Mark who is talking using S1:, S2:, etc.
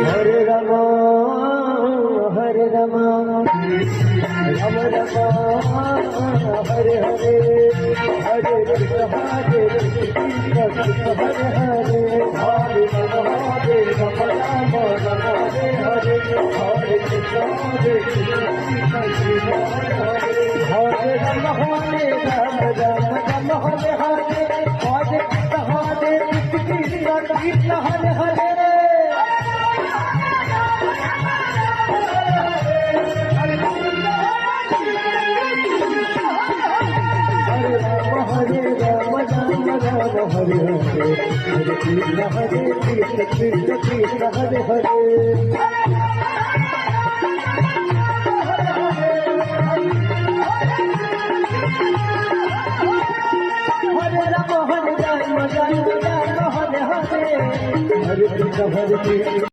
S1: Hare Ram Hare Ram Ram Ram Hare Hare Hare Krishna Hare Krishna Krishna Hare Hare Hare Ram Hare Ram Ram Ram Hare Hare Hare Krishna Hare Krishna Krishna Hare Hare Hare Ram Hare Ram Ram Ram Hare Hare Hare Krishna Hare Krishna Krishna Hare Hare Hare Ram Ram Ram Hare Hare Hare Krishna Krishna Krishna Hare Hare Hare Ram Hare Ram Ram Ram Hare Hare Hare Krishna